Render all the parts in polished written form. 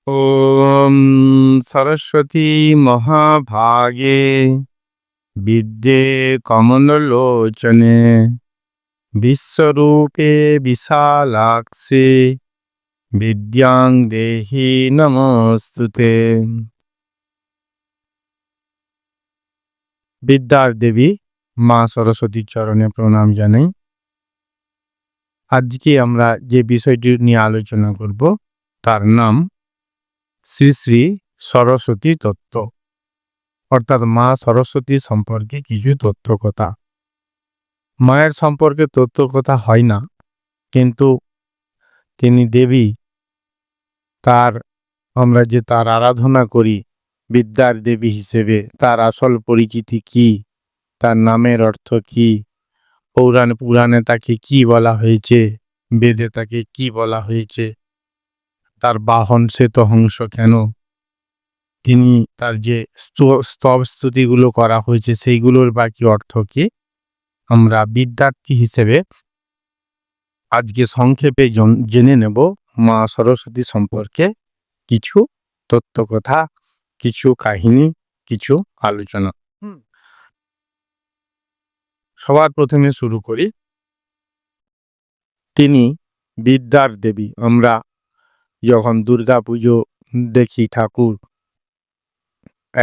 ॐ सरस्वती महाभागे विद्ये कमललोचने विश्वरूपे विशालाक्षे विद्यां देहि नमस्तुते। বিদ্যার দেবী মা সরস্বতীর চরণে প্রণাম জানাই। আজকে আমরা যে বিষয়টি নিয়ে আলোচনা করব তার নাম শ্রী শ্রী সরস্বতী তত্ত্ব, অর্থাৎ মা সরস্বতী সম্পর্কে কিছু তথ্য কথা। মায়ের সম্পর্কে তথ্য কথা হয় না, কিন্তু তিনি দেবী, আমরা যে তার আরাধনা করি বিদ্যার দেবী হিসেবে, তার আসল পরিচিতি কি, তার নামের অর্থ কি, পুরাণে তাকে কি বলা হয়েছে, বেদে তাকে কি বলা হয়েছে, তার বাহন শ্বেতহংস কেন, তিনি তার যে স্তব স্তুতিগুলো করা হয়েছে সেইগুলোর বাকি অর্থ কি, আমরা বিদ্যার্থী হিসেবে আজকে সংক্ষেপে জেনে নেব মা সরস্বতী সম্পর্কে কিছু তথ্য কথা, কিছু কাহিনী, কিছু আলোচনা। সবার প্রথমে শুরু করি, তিনি বিদ্যার দেবী। আমরা যখন দুর্গা পুজো দেখি, ঠাকুর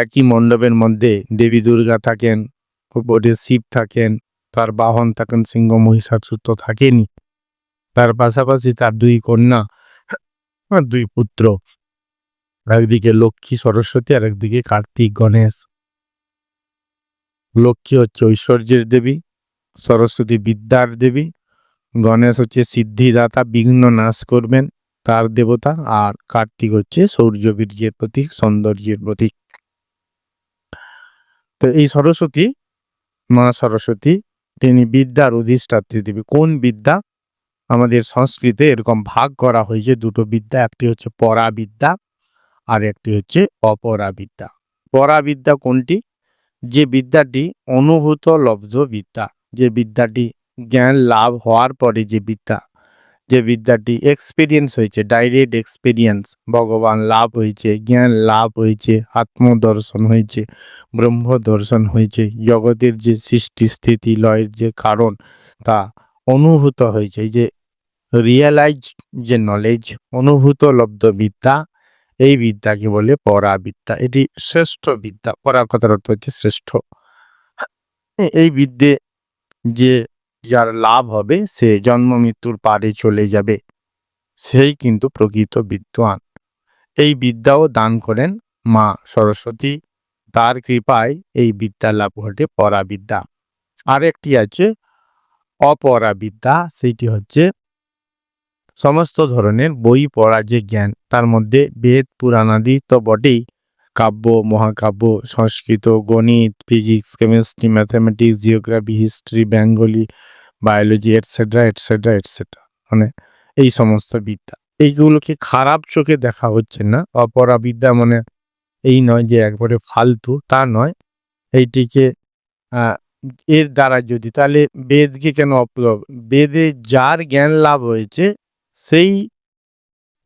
একই মণ্ডপের মধ্যে দেবী দুর্গা থাকেন, উপরে শিব থাকেন, তার বাহন থাকেন সিংহ, মহিষাসুর তো থাকেনি, তার পাশাপাশি তার দুই কন্যা আর দুই পুত্র, একদিকে লক্ষ্মী সরস্বতী আর একদিকে কার্তিক গণেশ। লক্ষ্মী হচ্ছে ঐশ্বর্যের দেবী, সরস্বতী বিদ্যার দেবী, গণেশ হচ্ছে সিদ্ধিদাতা, বিঘ্ন নাশ করবেন তার দেবতা, আর কার্তিক হচ্ছে শৌর্য বীর্যের প্রতীক, সৌন্দর্যের প্রতীক। তো এই সরস্বতী, মা সরস্বতী, তিনি বিদ্যার অধিষ্ঠাত্রী দেবী। কোন বিদ্যা? আমাদের সংস্কৃতে এরকম ভাগ করা হয়েছে দুটো বিদ্যা, একটি হচ্ছে পরাবিদ্যা আর একটি হচ্ছে অপরাবিদ্যা। পরাবিদ্যা কোনটি? যে বিদ্যাটি অনুভূত লব্ধ বিদ্যা, যে বিদ্যাটি জ্ঞান লাভ হওয়ার পরে যে বিদ্যাটি এক্সপিরিয়েন্স হয়েছে, ডাইরেক্ট এক্সপিরিয়েন্স, ভগবান লাভ হয়েছে, জ্ঞান লাভ হয়েছে, আত্মদর্শন হয়েছে, ব্রহ্ম দর্শন হয়েছে, জগতের যে সৃষ্টি স্থিতি লয়ের যে কারণ তা অনুভূত হয়েছে, এই যে রিয়েলাইজ যে নলেজ, অনুভূত লব্ধ বিদ্যা, এই বিদ্যাকে বলে পরাবিদ্যা। এটি শ্রেষ্ঠ বিদ্যা। পরা কথার অর্থ হচ্ছে শ্রেষ্ঠ। এই বিদ্যে যে যার লাভ হবে সে জন্ম মৃত্যুর পারে চলে যাবে, সেই কিন্তু প্রকৃত বিদ্বান। এই বিদ্যাও দান করেন মা সরস্বতী, তার কৃপায় এই বিদ্যা লাভ ঘটে, পরাবিদ্যা। আরেকটি আছে অপরাবিদ্যা, সেইটি হচ্ছে সমস্ত ধরনের বই পড়া যে জ্ঞান, তার মধ্যে বেদ পুরাণাদি তো বটেই, কাব্য, মহাকাব্য, সংস্কৃত, গণিত, physics, chemistry, mathematics, geography, history, Bengali, biology, etcetera etcetera etcetera, মানে এই সমস্ত বিদ্যা। এইগুলোকে খারাপ চোখে দেখা হচ্ছে না। অপরাবিদ্যা মানে এই নয় যে একবারে ফালতু, তা নয়। এইটিকে এর দ্বারা যদি, তাহলে বেদকে কেন বেদে যার জ্ঞান লাভ হয়েছে সেই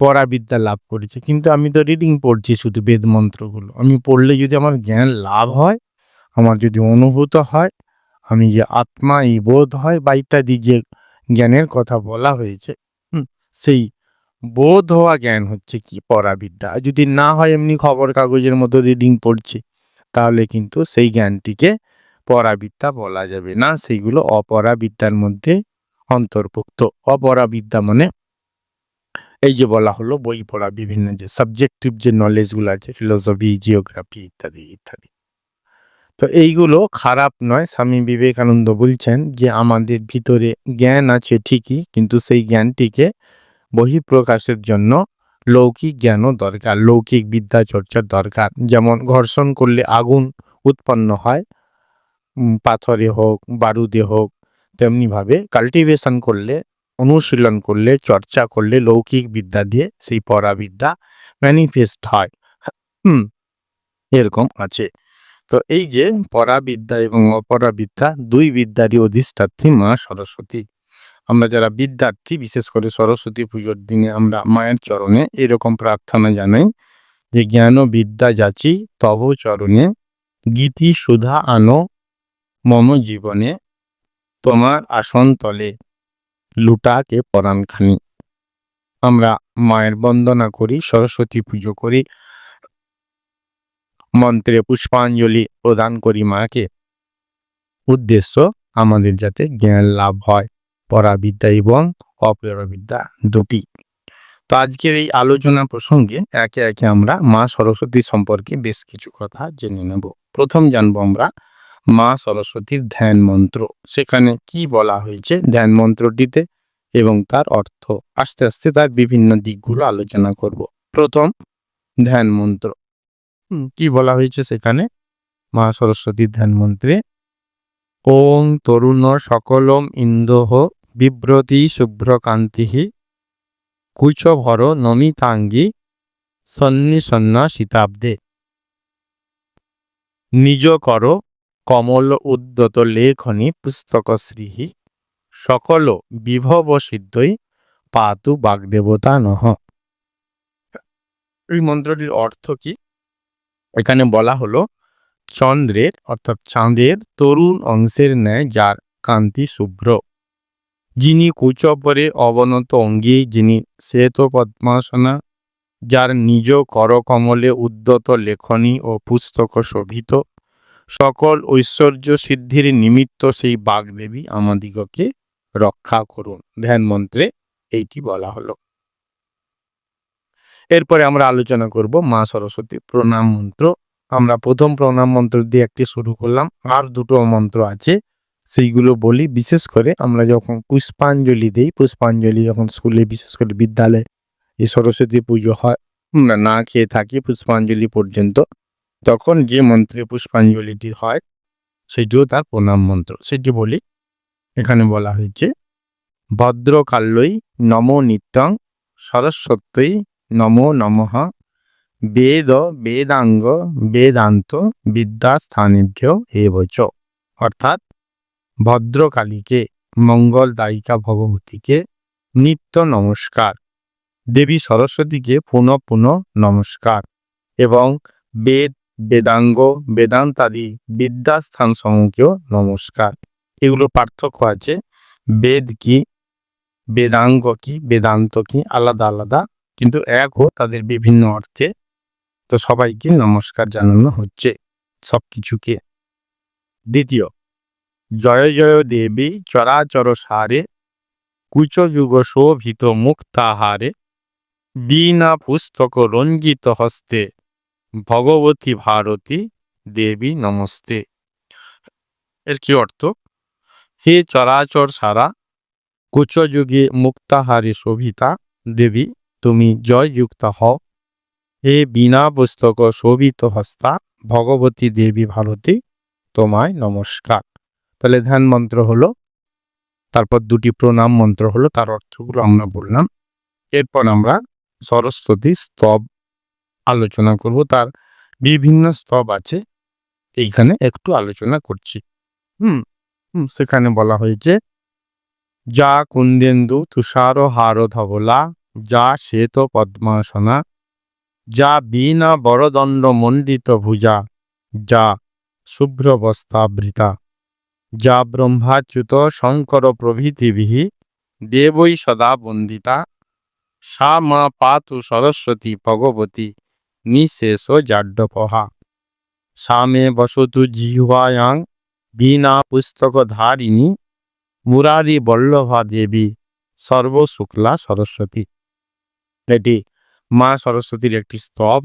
পরাবিদ্যা লাভ করেছে। কিন্তু আমি তো রিডিং পড়ছি শুধু বেদ মন্ত্রগুলো, আমি পড়লে যদি আমার জ্ঞান লাভ হয়, আমার যদি অনুভূত হয়, আমি যে আত্মা এই বোধ হয় বা ইত্যাদি যে জ্ঞানের কথা বলা হয়েছে, সেই বোধ হওয়া জ্ঞান হচ্ছে কি পরাবিদ্যা। যদি না হয় এমনি খবর কাগজের মতো রিডিং পড়ছি, তাহলে কিন্তু সেই জ্ঞানটিকে পরাবিদ্যা বলা যাবে না, সেইগুলো অপরাবিদ্যার মধ্যে অন্তর্ভুক্ত। অপরাবিদ্যা মানে এই যে বলা হলো বই পড়া, বিভিন্ন যে সাবজেক্টিভ যে নলেজগুলো আছে, ফিলোসফি, জিওগ্রাফি ইত্যাদি ইত্যাদি। তো এইগুলো খারাপ নয়। স্বামী বিবেকানন্দ বলছেন যে আমাদের ভিতরে জ্ঞান আছে ঠিকই, কিন্তু সেই জ্ঞানটিকে বহিঃপ্রকাশের জন্য লৌকিক জ্ঞানও দরকার, লৌকিক বিদ্যা চর্চার দরকার। যেমন ঘর্ষণ করলে আগুন উৎপন্ন হয়, পাথরে হোক, বারুদে হোক, তেমনিভাবে কাল্টিভেশন করলে, অনুশীলন করলে, চর্চা করলে লৌকিক বিদ্যা দিয়ে সেই পরাবিদ্যা ম্যানিফেস্ট হয়। এরকম আছে। তো এই যে পরাবিদ্যা এবং অপরাবিদ্যা, দুই বিদ্যারই অধিষ্ঠাত্রী মা সরস্বতী। আমরা যারা বিদ্যার্থী, বিশেষ করে সরস্বতী পুজোর দিনে আমরা মায়ের চরণে এরকম প্রার্থনা জানাই যে জ্ঞান ও বিদ্যা যাচি তব চরণে, গীতি সুধা আনো মম জীবনে, তোমার আসন তলে লুটাকে পরাণখানি। আমরা মায়ের বন্দনা করি, সরস্বতী পুজো করি, মন্ত্রে পুষ্পাঞ্জলি প্রদান করি মাকে। উদ্দেশ্য আমাদের যাতে জ্ঞান লাভ হয়, পরাবিদ্যা এবং অপরবিদ্যা দুটি। তো আজকের এই আলোচনা প্রসঙ্গে একে একে আমরা মা সরস্বতী সম্পর্কে বেশ কিছু কথা জেনে নেব। প্রথম জানবো আমরা মা সরস্বতীর ধ্যান মন্ত্র, সেখানে কি বলা হয়েছে ধ্যান মন্ত্রটিতে এবং তার অর্থ। আস্তে আস্তে তার বিভিন্ন দিকগুলো আলোচনা করব। প্রথম, ধ্যান মন্ত্র কি বলা হয়েছে সেখানে মা সরস্বতীর ধ্যান মন্ত্রে? ওং তরুণ সকলম ইন্দোহ বিব্রতি শুভ্রকান্তি কুচভর নমিতাঙ্গি সন্নিসন্না শীতাব্দে। নিজ কর কমল উদ্যত লেখনি পুস্তক শ্রীহি, সকল বিভব সিদ্ধই পাতু বাগদেবতা নহ। এই মন্ত্রটির অর্থ কি? এখানে বলা হলো চন্দ্রের অর্থাৎ চাঁদের তরুণ অংশের ন্যায় যার কান্তি শুভ্র, যিনি কুচপরে অবনত অঙ্গী, যিনি শ্বেত পদ্মাসনা, যার নিজ করকমলে উদ্যত লেখনী ও পুস্তক শোভিত, সকল ঐশ্বর্য সিদ্ধির নিমিত্ত সেই বাগদেবী আমাদিগকে রক্ষা করুন। ধ্যান মন্ত্রে এইটি বলা হলো। এরপরে আমরা আলোচনা করব মা সরস্বতী প্রণাম মন্ত্র। আমরা প্রথম প্রণাম মন্ত্র দিয়ে একটি শুরু করলাম, আর দুটো মন্ত্র আছে সেইগুলো বলি। বিশেষ করে আমরা যখন পুষ্পাঞ্জলি দিই, পুষ্পাঞ্জলি যখন স্কুলে বিশেষ করে বিদ্যালয়ে এই সরস্বতী পুজো হয়, না খেয়ে থাকি পুষ্পাঞ্জলি পর্যন্ত, তখন যে মন্ত্রে পুষ্পাঞ্জলিটি হয় সেটিও তার প্রণাম মন্ত্র, সেটি বলি। এখানে বলা হয়েছে ভদ্রকাল্যই নমো নিত্যং সরস্বত্যই নমো নমঃ, বেদ বেদাঙ্গ বেদান্ত বিদ্যাস্থানেভ্য এবচ। অর্থাৎ ভদ্রকালীকে, মঙ্গলদায়িকা ভগবতীকে নিত্য নমস্কার, দেবী সরস্বতীকে পুনঃ পুনঃ নমস্কার, এবং বেদ বেদাঙ্গ বেদান্তাদি বিদ্যাস্থান সমূহকেও নমস্কার। এগুলোর পার্থক্য আছে। বেদ কি, বেদাঙ্গ কি, বেদান্ত কি, আলাদা আলাদা, কিন্তু একও তাদের বিভিন্ন অর্থে। তো সবাইকে নমস্কার জানানো হচ্ছে সবকিছুকে। দ্বিতীয়, জয় জয় দেবী চরাচর সারে, কুচযুগ শোভিত মুক্তাহারে, বীণা পুস্তক রঞ্জিত হস্তে, ভগবতী ভারতী দেবী নমস্তে। এর কি অর্থ? হে চরাচর সারা, কুচযুগে মুক্তাহারে শোভিতা দেবী তুমি জয়যুক্ত হও। হে বীণা পুস্তক শোভিত হস্তা ভগবতী দেবী ভারতী তোমায় নমস্কার। তাহলে ধ্যান মন্ত্র হলো, তারপর দুটি প্রণাম মন্ত্র হলো, তার অর্থগুলো আমরা বললাম। এরপর আমরা সরস্বতী স্তব আলোচনা করব। তার বিভিন্ন স্তব আছে, এইখানে একটু আলোচনা করছি। সেখানে বলা হয়েছে যা কুন্দেন্দু তুষার হার ধবলা, যা শ্বেত পদ্মাসনা, যা বীণা বরদণ্ড মণ্ডিত ভুজা, যা শুভ্র বস্ত্রাবৃতা, যা ব্রহ্মাচ্যুত শঙ্কর প্রভৃতিভিঃ দেবৈ সদা বন্দিতা, সা মা পাতু সরস্বতী ভগবতী নিঃশেষ জাড্ডপহা। সা মে বসতু জিহ্বায়াং বীণা পুস্তক ধারিণী, মুরারি বল্লভা দেবী সর্বশুক্লা সরস্বতী। এটি মা সরস্বতীর একটি স্তব।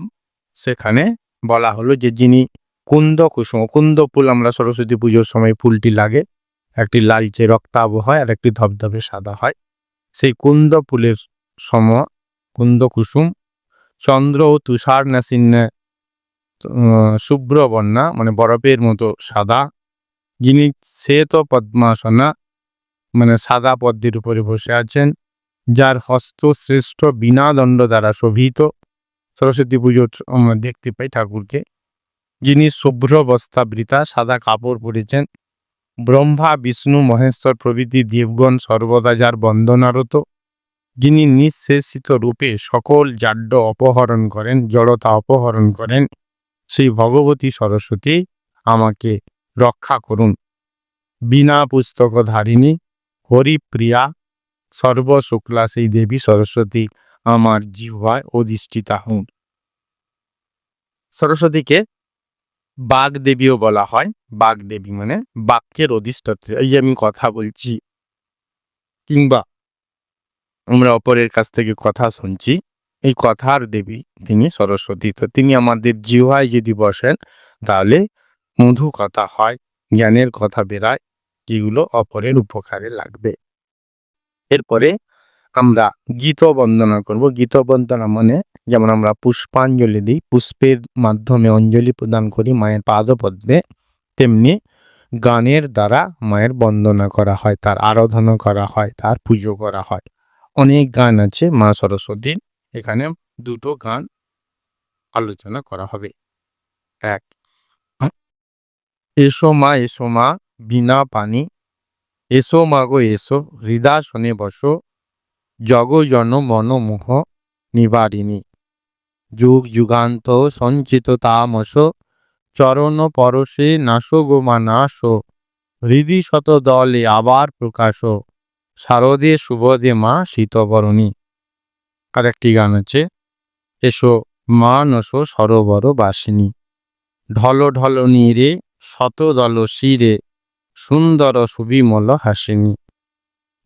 সেখানে বলা হলো যে যিনি কুন্দ কুসুম, কুন্দ ফুল আমরা সরস্বতী পুজোর সময় ফুলটি লাগে, একটি লালচে রক্তাভ হয় আর একটি ধবধবে সাদা হয়। সেই কুন্দ ফুলের সম কুন্দ কুসুম, চন্দ্র ও তুষার নাসিন্যে শুভ্র বর্ণা মানে বরফের মতো সাদা, যিনি শ্বেত পদ্মাসনা মানে সাদা পদ্মের উপরে বসে আছেন, যার হস্ত শ্রেষ্ঠ বীণাদণ্ড দ্বারা শোভিত। সরস্বতী পুজোর আমরা দেখতে পাই ঠাকুরকে, যিনি শুভ্র বস্ত্রাবৃতা সাদা কাপড় পরেছেন, ব্রহ্মা বিষ্ণু মহেশ্বর প্রভৃতি দেবগণ সর্বদা যার বন্দনারত, যিনি নিঃশেষিত রূপে সকল জাড্য অপহরণ করেন, জড়তা অপহরণ করেন, সেই ভগবতী সরস্বতী আমাকে রক্ষা করুন। বিনা পুস্তক ধারিণী হরিপ্রিয়া সর্বশুক্লা সেই দেবী সরস্বতী আমার জিহ্বায় অধিষ্ঠিতা হন। সরস্বতীকে বাগদেবীও বলা হয়। বাগদেবী মানে বাক্যের অধিষ্ঠাত্রী। এই যে আমি কথা বলছি কিংবা আমরা অপরের কাছ থেকে কথা শুনছি, এই কথার দেবী তিনি সরস্বতী। তো তিনি আমাদের জিহ্বায় যদি বসেন তাহলে মধু কথা হয়, জ্ঞানের কথা বেরায়, যেগুলো অপরের উপকারে লাগবে। এরপরে আমরা গীত বন্দনা করব। গীত বন্দনা মানে যেমন আমরা পুষ্পাঞ্জলি দিই, পুষ্পের মাধ্যমে অঞ্জলি প্রদান করি মায়ের পাদপদ্মে, তেমনি গানের দ্বারা মায়ের বন্দনা করা হয়, তার আরাধনা করা হয়, তার পুজো করা হয়। অনেক গান আছে মা সরস্বতীর, এখানে দুটো গান আলোচনা করা হবে। এক, এসো মা বিনা পানি, এসো মাগো এসো হৃদাসনে বসো, জগজন মনমোহ নিবারিণী, যুগ যুগান্ত সঞ্চিত তামস, চরণ পরশে নাশো গো মা নাশো, হৃদি শত দলে আবার প্রকাশ, শারদে শুভদে মা শীতবরণী। আর একটি গান আছে, এসো মানস সরোবর বাসিনী, ঢল ঢল নীরে শত দল শিরে, সুন্দর সুবিমল হাসিনী,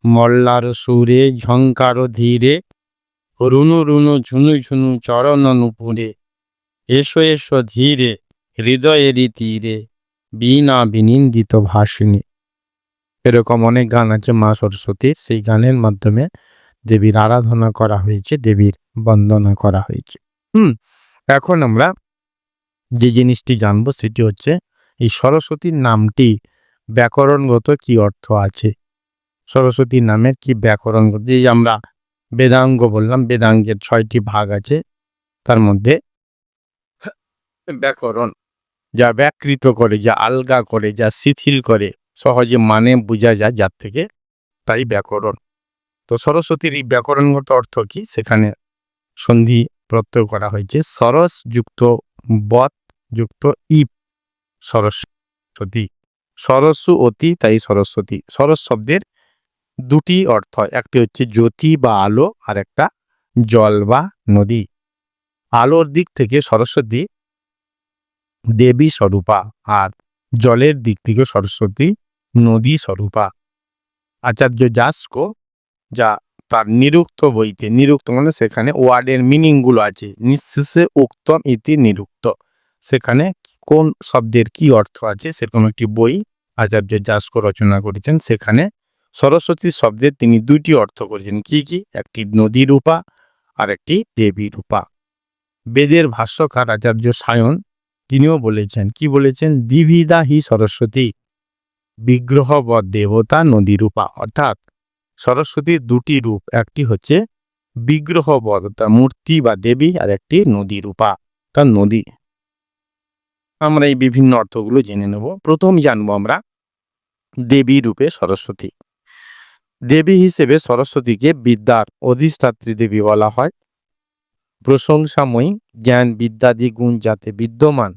মল্লার সুরে ঝঙ্কার ধীরে, রুনু রুনু ঝুনু ঝুনু চরণ নুপুরে, এসো এসো ধীরে হৃদয়েরই তীরে, বীণা বিনিন্দিত ভাসিনী। এরকম অনেক গান আছে মা সরস্বতীর, সেই গানের মাধ্যমে দেবীর আরাধনা করা হয়েছে, দেবীর বন্দনা করা হয়েছে। এখন আমরা যে জিনিসটি জানবো সেটি হচ্ছে এই সরস্বতীর নামটি ব্যাকরণগত কি অর্থ আছে। সরস্বতীর নামের কি ব্যাকরণগত, এই আমরা বেদাঙ্গ বললাম, বেদাঙ্গের 6টি ভাগ আছে, তার মধ্যে ব্যাকরণ যা ব্যাকৃত করে, যা আলগা করে, যা শিথিল করে, সহজে মানে বোঝা যায় যার থেকে, তাই ব্যাকরণ। তো সরস্বতীর এই ব্যাকরণগত অর্থ কি, সেখানে সন্ধি প্রত্যয় করা হয়েছে, সরস যুক্ত বত যুক্ত ইপ, সরস্বতী, সরস্বু অতি, তাই সরস্বতী। সরস শব্দের দুটি অর্থ, একটি হচ্ছে জ্যোতি বা আলো, আর একটা জল বা নদী। আলোর দিক থেকে সরস্বতী দেবী স্বরূপা, আর জলের দিক থেকে সরস্বতী নদী স্বরূপা। আচার্য যাস্ক যা তার নিরুক্ত বইতে, নিরুক্ত মানে সেখানে ওয়ার্ডের মিনিংগুলো আছে, নিঃশেষে উক্তম ইতি নিরুক্ত, সেখানে কোন শব্দের কি অর্থ আছে সেরকম একটি বই আচার্য যাস্ক রচনা করেছেন। সেখানে সরস্বতী শব্দের তিনি দুটি অর্থ করেছেন। কি কি? একটি নদী রূপা আর একটি দেবী রূপা। বেদের ভাষ্যকার আচার্য সায়ন তিনিও বলেছেন, কি বলেছেন, দ্বিবিধা হি সরস্বতী বিগ্রহবৎ দেবতা নদী রূপা, অর্থাৎ সরস্বতীর দুটি রূপ, একটি হচ্ছে বিগ্রহবৎ অর্থাৎ মূর্তি বা দেবী, আর একটি নদী রূপা তার নদী। আমরা এই বিভিন্ন অর্থগুলো জেনে নেব। প্রথম জানবো আমরা দেবী রূপে সরস্বতী। দেবী হিসেবে সরস্বতীকে বিদ্যার অধিষ্ঠাত্রী দেবী বলা হয়। প্রশংসাময়ী জ্ঞান বিদ্যাদি গুণ যাতে বিদ্যমান,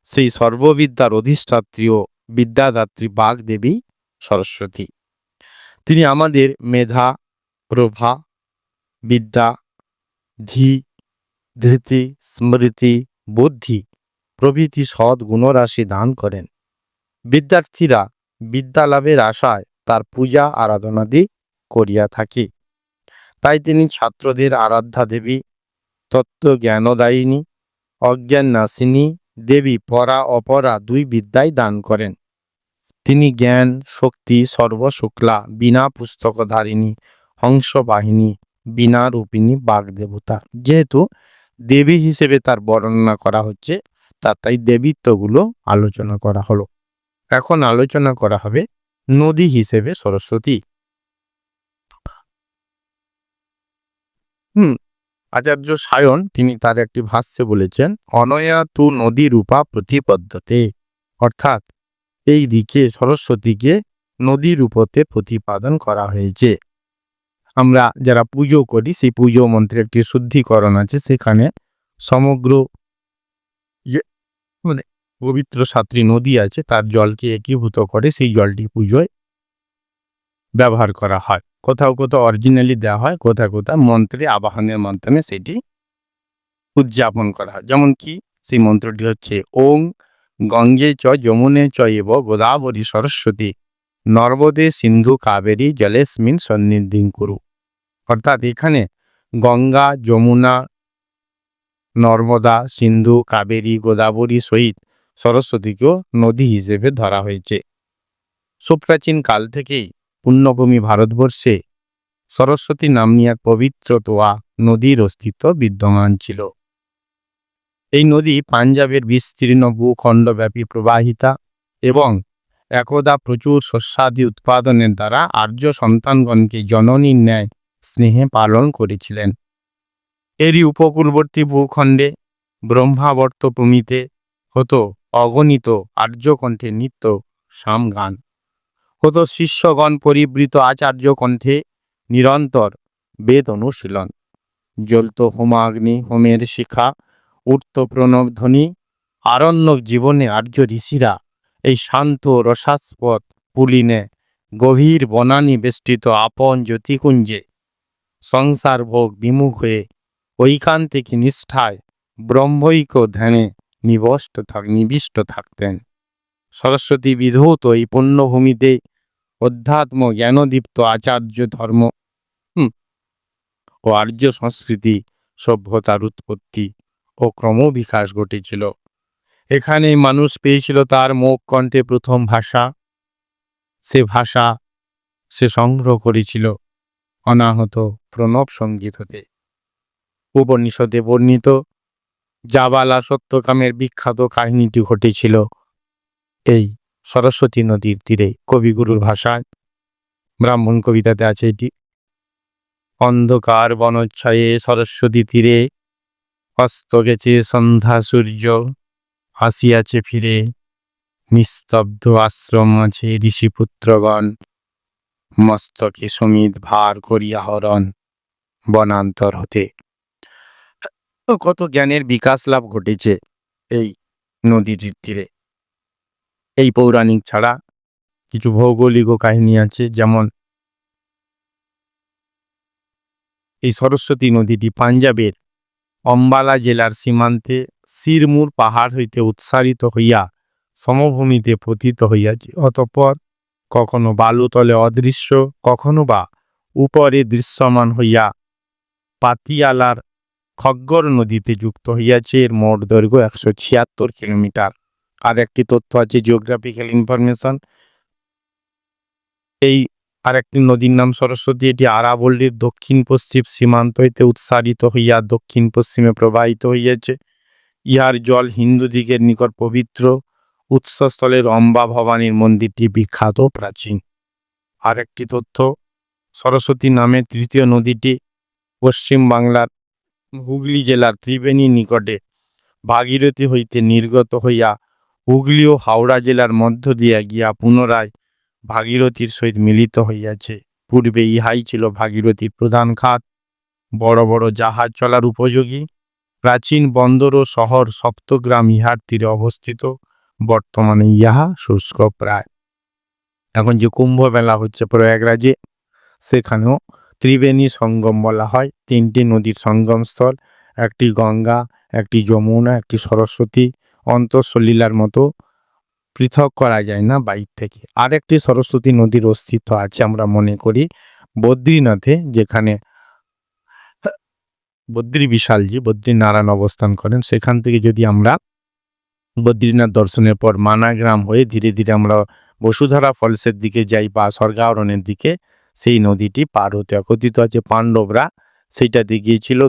সেই সর্ববিদ্যার অধিষ্ঠাত্রী ও বিদ্যাদাত্রী বাগদেবী সরস্বতী। তিনি আমাদের মেধা, প্রভা, বিদ্যা, ধী, ধৃতি, স্মৃতি, বুদ্ধি প্রভৃতি সৎ গুণরাশি দান করেন। বিদ্যার্থীরা বিদ্যা লাভের আশায় তার পূজা আরাধনাদি করিয়া থাকি। তাই তিনি ছাত্রদের আরাধ্যা দেবী, তত্ত্ব জ্ঞানদায়িনী, অজ্ঞান নাশিনী দেবী পরা অপরা দুই বিদ্যাই দান করেন। তিনি জ্ঞান শক্তি সর্বশুক্লা, বিনা পুস্তকধারিণী, হংসবাহিনী, বিনা রূপিণী বাগদেবতা। যেহেতু দেবী হিসেবে তার বর্ণনা করা হচ্ছে, তাই দেবীত্বগুলো আলোচনা করা হলো। এখন আলোচনা করা হবে নদী হিসেবে সরস্বতী। আচার্য সায়ন তিনি তার একটি ভাষ্যে বলেছেন, অনয়া তু নদী রূপা প্রতিপদ্যতে, অর্থাৎ এই দিকে সরস্বতীকে নদীর উপরে প্রতিপাদন করা হয়েছে। আমরা যারা পুজো করি সেই পুজো মন্ত্রে একটি শুদ্ধিকরণ আছে, সেখানে সমগ্র মানে পবিত্র 7টি নদী আছে, তার জলকে একীভূত করে সেই জলটি পুজোয় ব্যবহার করা হয়। কোথাও কোথাও অরিজিনালি দেওয়া হয়, কোথাও কোথাও মন্ত্রে আবাহনের মাধ্যমে সেটি উদযাপন করা হয়। যেমন কি সেই মন্ত্রটি হচ্ছে ওং গঙ্গে চ যমুনে চ এব গোদাবরী সরস্বতী নর্মদে সিন্ধু কাবেরী জলেস্মিন সন্নিধিং কুরু। অর্থাৎ এখানে গঙ্গা, যমুনা, নর্মদা, সিন্ধু, কাবেরী, গোদাবরী সহিত সরস্বতীকেও নদী হিসেবে ধরা হয়েছে। সুপ্রাচীন কাল থেকেই পুণ্যভূমি ভারতবর্ষে সরস্বতী নাম্নী এক পবিত্র তোয়া নদীর অস্তিত্ব বিদ্যমান ছিল। এই নদী পাঞ্জাবের বিস্তীর্ণ ভূখণ্ডব্যাপী প্রবাহিতা এবং একদা প্রচুর শস্যাদি উৎপাদনের দ্বারা আর্য সন্তানগণকে জননীর ন্যায় স্নেহে পালন করেছিলেন। এরই উপকূলবর্তী ভূখণ্ডে ব্রহ্মাবর্ত প্রমিতে হতো অগণিত আর্যকণ্ঠে নিত্য সামগান, হতো শিষ্যগণ পরিবৃত আচার্য কণ্ঠে নিরন্তর বেদ অনুশীলন, জ্বলত হোমাগ্নি, হোমের শিখা, উঠত প্রণব ধ্বনি। আরণ্যক জীবনে আর্য ঋষিরা এই শান্ত রসাস্পদ পুলিনে গভীর বনানী বেষ্টিত আপন জ্যোতিকুঞ্জে সংসার ভোগ বিমুখ হয়ে ঐকান্তিক নিষ্ঠায় ব্রহ্মৈক ধ্যানে নিবিষ্ট থাকতেন। সরস্বতী বিধৌত এই পুণ্যভূমিতে অধ্যাত্ম জ্ঞানদীপ্ত আচার্য ধর্ম ও আর্য সংস্কৃতি সভ্যতার উৎপত্তি ও ক্রমবিকাশ ঘটেছিল। এখানে মানুষ পেয়েছিল তার মুখ কণ্ঠে প্রথম ভাষা। সে ভাষা সে সংগ্রহ করেছিল অনাহত প্রণব সঙ্গীত হতে। উপনিষদে বর্ণিত জাবালা সত্যকামের বিখ্যাত কাহিনীটি ঘটেছিল এই সরস্বতী নদীর তীরে। কবিগুরুর ভাষায় ব্রাহ্মণ কবিতাতে আছে এটি। অন্ধকার বনচ্ছয়ে সরস্বতী তীরে অস্ত গেছে সন্ধ্যা সূর্য, আসিয়াছে ফিরে নিস্তব্ধ আশ্রম আছে ঋষিপুত্রগণ, মস্তকে সমিত ভার করিয়া হরণ বনান্তর হতে। কত জ্ঞানের বিকাশ লাভ ঘটেছে এই নদীটির তীরে। এই পৌরাণিক ছাড়া কিছু ভৌগোলিক কাহিনী আছে, যেমন এই সরস্বতী নদীটি পাঞ্জাবের অম্বালা জেলার সীমান্তে সিরমুর পাহাড় হইতে উৎসারিত হইয়া সমভূমিতে পতিত হইয়াছে। অতঃপর কখনো বালুতলে অদৃশ্য, কখনো বা উপরে দৃশ্যমান হইয়া পাতিয়ালার খগ্গর নদীতে যুক্ত হইয়াছে। এর মোট দৈর্ঘ্য 176 কিলোমিটার। আর একটি তথ্য আছে, জিওগ্রাফিক্যাল ইনফরমেশন। এই আরেকটি নদীর নাম সরস্বতী। এটি আরাবল্লীর দক্ষিণ পশ্চিম সীমান্ত হইতে উৎসারিত হইয়া দক্ষিণ পশ্চিমে প্রবাহিত হইয়াছে। ইহার জল হিন্দু দিগের নিকট পবিত্র। উৎসস্থলের অম্বা ভবানীর মন্দিরটি বিখ্যাত প্রাচীন। আরেকটি তথ্য, সরস্বতী নামে তৃতীয় নদীটি পশ্চিম বাংলার হুগলি জেলার ত্রিবেণীর নিকটে ভাগীরথী হইতে নির্গত হইয়া হুগলি ও হাওড়া জেলার মধ্য দিয়া গিয়া পুনরায় ভাগীরথীর সহিত মিলিত হইয়াছে। পূর্বে ইহাই ছিল ভাগীরথীর প্রধান খাত, বড় বড় জাহাজ চলার উপযোগী। প্রাচীন বন্দর ও শহর সপ্তগ্রাম ইহার তীরে অবস্থিত। বর্তমানে ইহা শুষ্ক প্রায়। এখন যে কুম্ভ মেলা হচ্ছে প্রয়াগরাজে, সেখানেও ত্রিবেণী সঙ্গম বলা হয়। 3টি নদীর সঙ্গমস্থল, একটি গঙ্গা, একটি যমুনা, একটি সরস্বতী। অন্তঃসলীলার মতো পৃথক করা যায় না বাইর থেকে। আরেকটি সরস্বতী নদীর অস্তিত্ব আছে আমরা মনে করি বদ্রীনাথে, যেখানে বদ্রী বিশালজি বদ্রীনারায়ণ অবস্থান করেন। সেখান থেকে যদি আমরা বদ্রীনাথ দর্শনের পর মানাগ্রাম হয়ে ধীরে ধীরে আমরা বসুধারা ফলসের দিকে যাই বা স্বর্গারোহণের দিকে, সেই নদীটি পার হতে কথিত আছে পাণ্ডবরা সেইটাতে গিয়েছিল।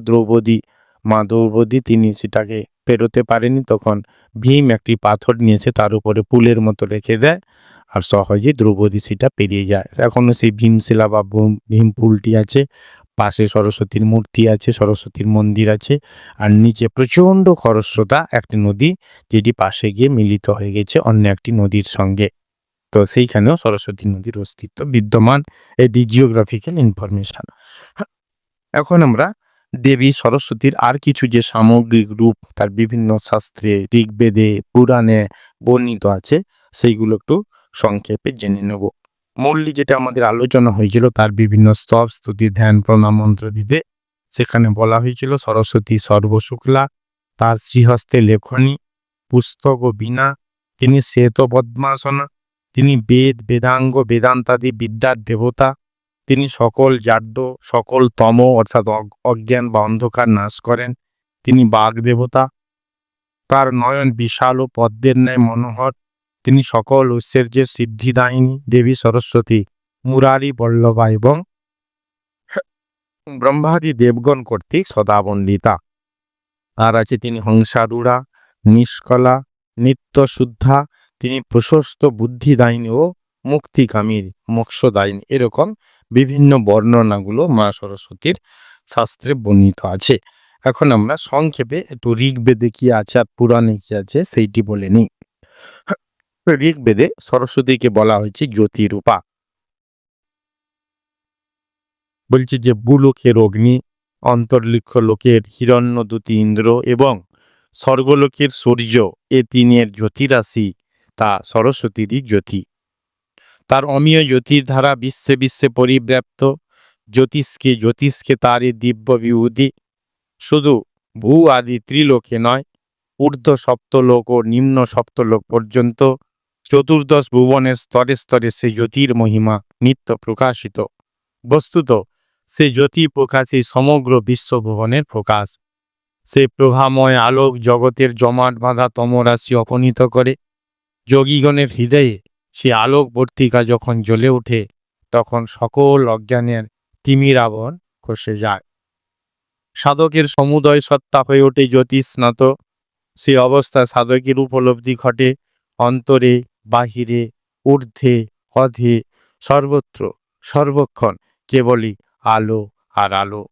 মা দ্রৌপদী তিনি সেটাকে পেরোতে পারেনি, তখন ভীম একটি পাথর নিয়েছে তার উপরে পুলের মতো রেখে দেয়, আর সহজে দ্রৌপদী সেটা পেরিয়ে যায়। এখনও সেই ভীমশিলা বা ভীম পুলটি আছে। পাশে সরস্বতীর মূর্তি আছে, সরস্বতীর মন্দির আছে, আর নিচে প্রচণ্ড খরস্রোতা একটি নদী, যেটি পাশে গিয়ে মিলিত হয়ে গেছে অন্য একটি নদীর সঙ্গে। তো সেইখানেও সরস্বতী নদীর অস্তিত্ব বিদ্যমান। এটি জিওগ্রাফিক্যাল ইনফরমেশন। এখন আমরা দেবী সরস্বতীর আর কিছু যে সামগ্রিক রূপ তার বিভিন্ন শাস্ত্রে, ঋগ্বেদে, পুরাণে বর্ণিত আছে সেইগুলো একটু সংক্ষেপে জেনে নেব। মূললি যেটা আমাদের আলোচনা হয়েছিল তার বিভিন্ন স্তব, স্তুতি, ধ্যান, প্রণাম মন্ত্র দিতে সেখানে বলা হয়েছিল সরস্বতী সর্বশুক্লা, তার শ্রীহস্তে লেখনী, পুস্তক ও বীণা, তিনি শ্বেত পদ্মাসনা, তিনি বেদ, বেদাঙ্গ, বেদান্তাদি বিদ্যার দেবতা, তিনি সকল জাড্য, সকল তম অর্থাৎ অজ্ঞান বা অন্ধকার নাশ করেন, তিনি বাগ দেবতা, তার নয়ন বিশাল ও পদ্মের ন্যায় মনোহর, তিনি সকল ঐশ্বর্যের সিদ্ধিদায়িনী দেবী সরস্বতী, মুরারি বল্লভা এবং ব্রহ্মাদি দেবগণ কর্তৃক সদা বন্দিতা। আর আছে তিনি হংসারূঢ়া, নিষ্কলা, নিত্য শুদ্ধা, তিনি প্রশস্ত বুদ্ধিদায়িনী ও মুক্তিকামীর মোক্ষদায়িনী। এরকম বিভিন্ন বর্ণনাগুলো মা সরস্বতীর শাস্ত্রে বর্ণিত আছে। এখন আমরা সংক্ষেপে একটু ঋগ্বেদে কি আছে আর পুরাণে কি আছে সেইটি বলে নিই। ঋগ্বেদে সরস্বতীকে বলা হয়েছে জ্যোতিরূপা। বলছে যে ভূলোকের অগ্নি, অন্তর্লিক্ষ লোকের হিরণ্যদূতি ইন্দ্র এবং স্বর্গলোকের সূর্য, এ তিনের জ্যোতিরাশি তা সরস্বতীরই জ্যোতি। তার অমীয় জ্যোতির ধারা বিশ্বে বিশ্বে পরিব্যাপ্ত। জ্যোতিষকে তারই দিব্য বিভূতি। শুধু ভূ আদি ত্রিলোকে নয়, ঊর্ধ্ব সপ্তলোক ও নিম্ন সপ্তলোক পর্যন্ত চতুর্দশ ভুবনের স্তরে স্তরে সে জ্যোতির মহিমা নিত্য প্রকাশিত। বস্তুত সে জ্যোতি প্রকাশই সমগ্র বিশ্বভুবনের প্রকাশ। সে প্রভাময় আলোক জগতের জমাট বাঁধা তমরাশি অপনীত করে। যোগীগণের হৃদয়ে সে আলোক বর্তিকা যখন জ্বলে ওঠে তখন সকল অজ্ঞানের তিমির আবরণ খসে যায়। সাধকের সমুদয় সত্তা হয়ে ওঠে জ্যোতিস্নাত। সে অবস্থায় সাধকের উপলব্ধি ঘটে অন্তরে, বাহিরে, ঊর্ধ্বে, অধে, সর্বত্র সর্বক্ষণ কেবলই আলো আর আলো।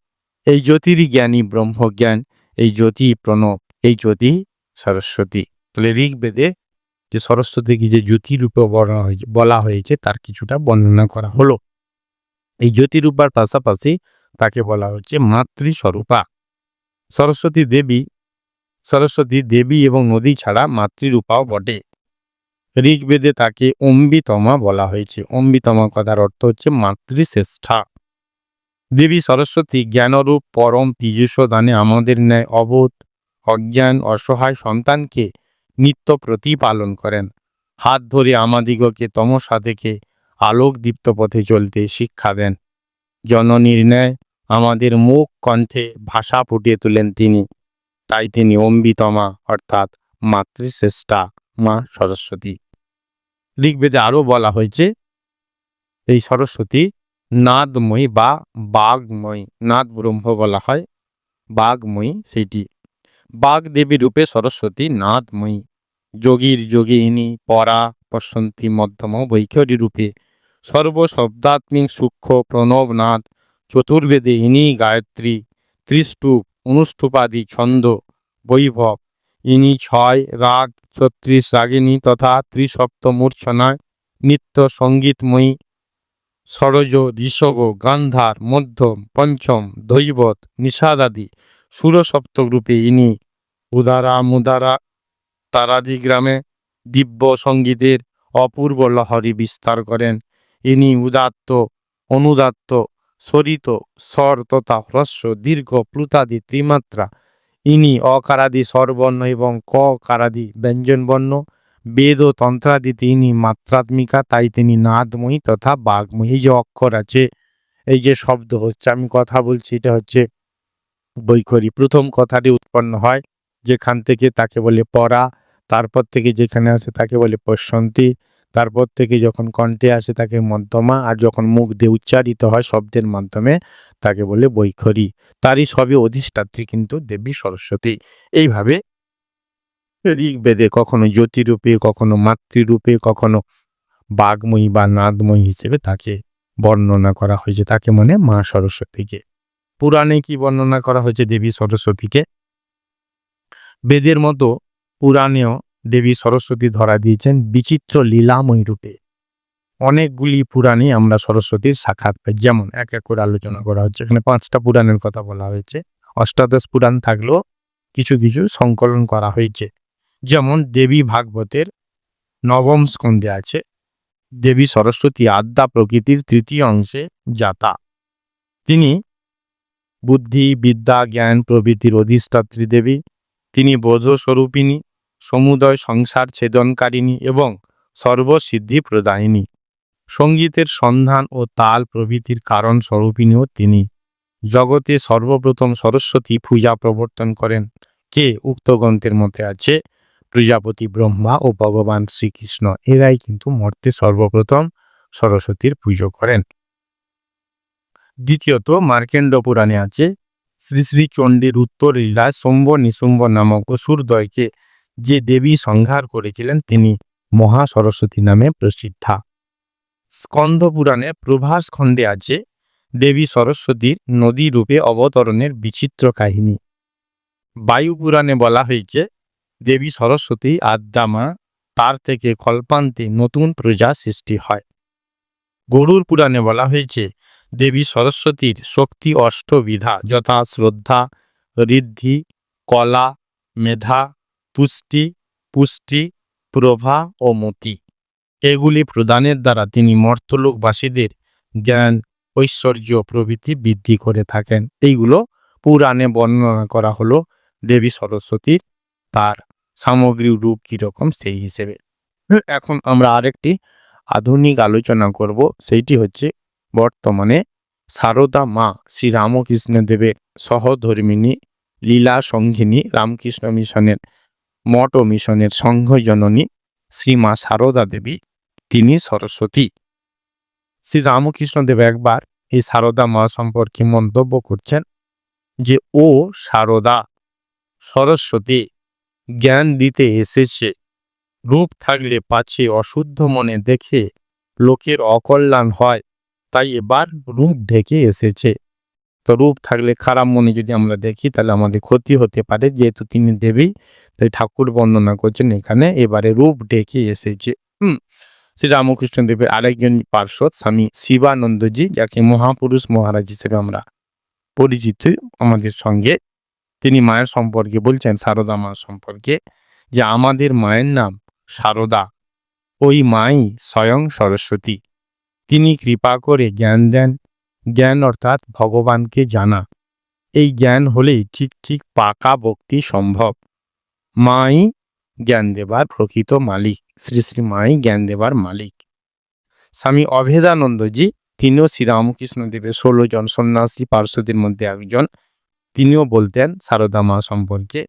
এই জ্যোতিরই জ্ঞানী ব্রহ্মজ্ঞান, এই জ্যোতি প্রণব, এই জ্যোতি সরস্বতী। তাহলে ঋগ্বেদে যে সরস্বতীকে যে জ্যোতিরূপে বলা হয়েছে তার কিছুটা বর্ণনা করা হলো। এই জ্যোতিরূপার পাশাপাশি তাকে বলা হচ্ছে মাতৃস্বরূপা। সরস্বতী দেবী এবং নদী ছাড়া মাতৃরূপাও বটে। ঋগ্বেদে তাকে অম্বিতমা বলা হয়েছে। অম্বিতমা কথার অর্থ হচ্ছে মাতৃশ্রেষ্ঠা। দেবী সরস্বতী জ্ঞানরূপ পরম পীযূষ দানে আমাদের ন্যায় অবোধ, অজ্ঞান, অসহায় সন্তানকে নিত্য প্রতিপালন করেন। হাত ধরে আমাদিগকে তমসা থেকে আলোকদীপ্ত পথে চলতে শিক্ষা দেন। জননীর ন্যায় আমাদের মুখ কণ্ঠে ভাষা ফুটিয়ে তোলেন তিনি। তাই তিনি অম্বিতমা অর্থাৎ মাতৃশ্রেষ্ঠা মা সরস্বতী। ঋগ্বেদে আরও বলা হয়েছে এই সরস্বতী নাদময়ী বা বাগময়ী। নাদ ব্রহ্ম বলা হয়, বাগময়ী সেইটি। বাগ দেবী রূপে সরস্বতী নাদময়ী। যোগীর যোগী ইনি পরা পশ্যন্তি মধ্যম বৈখরী রূপে সর্বশব্দাত্মিক সূক্ষ্ম প্রণবনাদ। চতুর্বেদে ইনি গায়ত্রী। ত্রিষ্টুপ অনুষ্টুপাদি ছন্দ বৈভব। ইনি 6 রাগ 36 রাগিনী তথা ত্রিসপ্তমূর্ছনায় নিত্য সঙ্গীতময়ী। সরজ, ঋষভ, গান্ধার, মধ্যম, পঞ্চম, দৈবত, নিষাদাদি সুরসপ্তরূপে ইনি উদারা মুদারা তারাদি গ্রামে দিব্য সঙ্গীতের অপূর্ব লহরী বিস্তার করেন। ইনি উদাত্ত, অনুদাত্ত, সরিত, স্বর তথা হ্রস্ব, দীর্ঘ, প্লুতাদি ত্রিমাত্রা। ইনি অকারাদি স্বরবর্ণ এবং ককারাদি ব্যঞ্জনবর্ণ। বেদ ও তন্ত্রাদিতে ইনি মাত্রাত্মিকা, তাই তিনি নাদময়ী তথা বাগময়ী। এই যে অক্ষর আছে, এই যে শব্দ হচ্ছে, আমি কথা বলছি, এটা হচ্ছে বৈখরী। প্রথম কথাটি উৎপন্ন হয় যেখান থেকে তাকে বলে পরা, তারপর থেকে যেখানে আসে তাকে বলে পশ্যন্তি, তারপর থেকে যখন কণ্ঠে আসে তাকে মধ্যমা, আর যখন মুখ দিয়ে উচ্চারিত হয় শব্দের মাধ্যমে তাকে বলে বৈখরী। তারই সবই অধিষ্ঠাত্রী কিন্তু দেবী সরস্বতী। এইভাবে ঋগ্বেদে কখনো জ্যোতিরূপে, কখনো মাতৃরূপে, কখনো বাগময়ী বা নাদময়ী হিসেবে তাকে বর্ণনা করা হয়েছে, তাকে মানে মা সরস্বতীকে। পুরাণে কি বর্ণনা করা হয়েছে দেবী সরস্বতীকে? বেদের মতো পুরাণেও দেবী সরস্বতী ধরা দিয়েছেন বিচিত্র লীলাময়ী রূপে। অনেকগুলি পুরাণে আমরা সরস্বতীর সাক্ষাৎ পাই। যেমন এক এক করে আলোচনা করা হচ্ছে। এখানে 5টা পুরাণের কথা বলা হয়েছে। অষ্টাদশ পুরাণ থাকলেও কিছু কিছু সংকলন করা হয়েছে। যেমন দেবী ভাগবতের নবম স্কন্ধে আছে দেবী সরস্বতী আদ্যা প্রকৃতির তৃতীয় অংশে জাতা। তিনি বুদ্ধি, বিদ্যা, জ্ঞান প্রভৃতির অধিষ্ঠাত্রী দেবী। তিনি বোধস্বরূপিণী, সমুদয় সংসার ছেদনকারিণী এবং সর্বসিদ্ধি প্রদায়িনী। সঙ্গীতের সন্ধান ও তাল প্রভৃতির কারণ স্বরূপিণীও তিনি। জগতে সর্বপ্রথম সরস্বতী পূজা প্রবর্তন করেন কে? উক্ত গ্রন্থের মধ্যে আছে প্রজাপতি ব্রহ্মা ও ভগবান শ্রীকৃষ্ণ। এরাই কিন্তু মর্তে সর্বপ্রথম সরস্বতীর পুজো করেন। দ্বিতীয়ত মার্কেন্ড পুরাণে আছে শ্রী শ্রী চণ্ডীর উত্তর লীলায় শম্ভ নিশুম্ভ নামক অসুরদ্বয়কে যে দেবী সংহার করেছিলেন তিনি মহা সরস্বতী নামে প্রসিদ্ধা। স্কন্দ পুরাণে প্রভাস খণ্ডে আছে দেবী সরস্বতীর নদী রূপে অবতরণের বিচিত্র কাহিনী। বায়ু পুরাণে বলা হয়েছে দেবী সরস্বতী আদ্যামা, তার থেকে কল্পান্তে নতুন প্রজা সৃষ্টি হয়। গরুড় পুরাণে বলা হয়েছে দেবী সরস্বতীর শক্তি অষ্টবিধা, যথা শ্রদ্ধা, ঋদ্ধি, কলা, মেধা, তুষ্টি, পুষ্টি, প্রভা ও মতি। এগুলি প্রদানের দ্বারা তিনি মর্তলোকবাসীদের জ্ঞান, ঐশ্বর্য প্রভৃতি বৃদ্ধি করে থাকেন। এইগুলো পুরাণে বর্ণনা করা হলো দেবী সরস্বতীর, তার সামগ্রিক রূপ কিরকম সেই হিসেবে। এখন আমরা আরেকটি আধুনিক আলোচনা করব, সেইটি হচ্ছে বর্তমানে সারদা মা শ্রী রামকৃষ্ণ দেবের সহধর্মিণী, লীলা সঙ্গিনী, রামকৃষ্ণ মিশনের মঠ ও মিশনের সংঘজননী শ্রীমা সারদা দেবী, তিনি সরস্বতী। শ্রী রামকৃষ্ণ দেব একবার এই সারদা মা সম্পর্কে মন্তব্য করছেন যে ও সারদা সরস্বতী জ্ঞান দিতে এসেছে, রূপ থাকলে পাছে অশুদ্ধ মনে দেখে লোকের অকল্যাণ হয়, তাই এবার রূপ ঢেকে এসেছে। তো রূপ থাকলে খারাপ মনে যদি আমরা দেখি তাহলে আমাদের ক্ষতি হতে পারে, যেহেতু তিনি দেবী তাই ঠাকুর বর্ণনা করছেন এখানে এবারে রূপ ঢেকে এসেছে। শ্রী রামকৃষ্ণ দেবের আরেকজন পার্শ্বদ স্বামী শিবানন্দজি, যাকে মহাপুরুষ মহারাজ হিসেবে আমরা পরিচিত আমাদের সঙ্গে, তিনি মায়ের সম্পর্কে বলছেন, সারদা মা সম্পর্কে, যে আমাদের মায়ের নাম সারদা, ওই মাই স্বয়ং সরস্বতী। তিনি কৃপা করে জ্ঞান দেন। জ্ঞান অর্থাৎ ভগবানকে জানা। এই জ্ঞান হলেই ঠিক ঠিক পাকা ভক্তি সম্ভব। মাই জ্ঞান দেবার প্রকৃত মালিক, শ্রী শ্রী মাই জ্ঞান দেবার মালিক। স্বামী অভেদানন্দজি, তিনিও শ্রীরামকৃষ্ণ দেবের 16 জন সন্ন্যাসী পার্শ্বদের মধ্যে একজন। তিনিও বলতেন সারদা মা সম্পর্কে,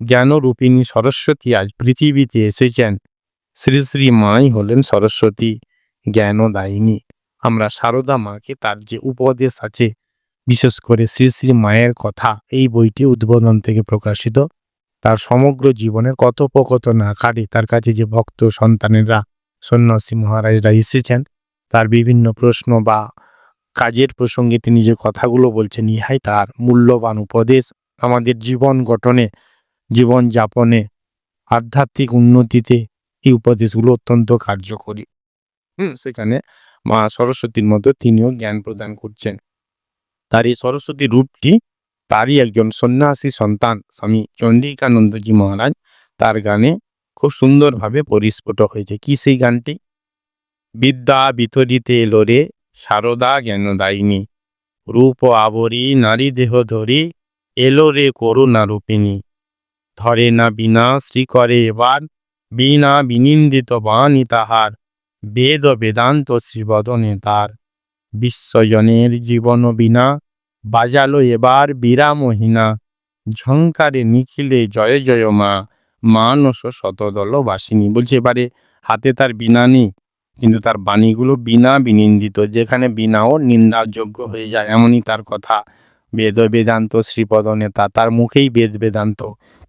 জ্ঞানরূপিণী সরস্বতী আজ পৃথিবীতে এসেছেন, শ্রী শ্রী মাই হলেন সরস্বতী জ্ঞানদায়িনী। আমরা সারদা মাকে তার যে উপদেশ আছে, বিশেষ করে শ্রী শ্রী মায়ের কথা, এই বইটি উদ্বোধন থেকে প্রকাশিত। তার সমগ্র জীবনের কথোপকথন আকারে তার কাছে যে ভক্ত সন্তানেরা, সন্ন্যাসী মহারাজরা এসেছেন, তার বিভিন্ন প্রশ্ন বা কাজের প্রসঙ্গে তিনি যে কথাগুলো বলছেন, ইহাই তার মূল্যবান উপদেশ। আমাদের জীবন গঠনে, জীবন যাপনে, আধ্যাত্মিক উন্নতিতে এই উপদেশগুলো অত্যন্ত কার্যকরী। সেখানে মা সরস্বতীর মতো তিনিও জ্ঞান প্রদান করছেন। তার এই সরস্বতী রূপটি তারই একজন সন্ন্যাসী সন্তান স্বামী চন্দ্রিকানন্দজি মহারাজ, তার গানে খুব সুন্দরভাবে পরিস্ফুট হয়েছে। কি সেই গানটি? বিদ্যা বিতরিতে এলো রে সারদা জ্ঞানদায়িনী, রূপ আবরি নারী দেহ ধরি, এলো রে করুণা রূপিণী, ধরে না বিনা শ্রী করে এবার, বিনা বিনিন্দিত বাণী তাহার, বেদ বেদান্ত শ্রীবদনে তার, বিশ্বজনের জীবন বিনা, বাজালো এবার বিরামহীনা, ঝঙ্কারে নিখিলে জয় জয় মা, মানস শতদল বাসিনী। বলছে এবারে হাতে তার বীণা নেই, কিন্তু তার বাণীগুলো বিনা বিনিন্দিত, যেখানে বিনাও নিন্দার যোগ্য হয়ে যায়, এমনই তার কথা। বেদ বেদান্ত শ্রীপদ নেতা, তার মুখেই বেদ বেদান্ত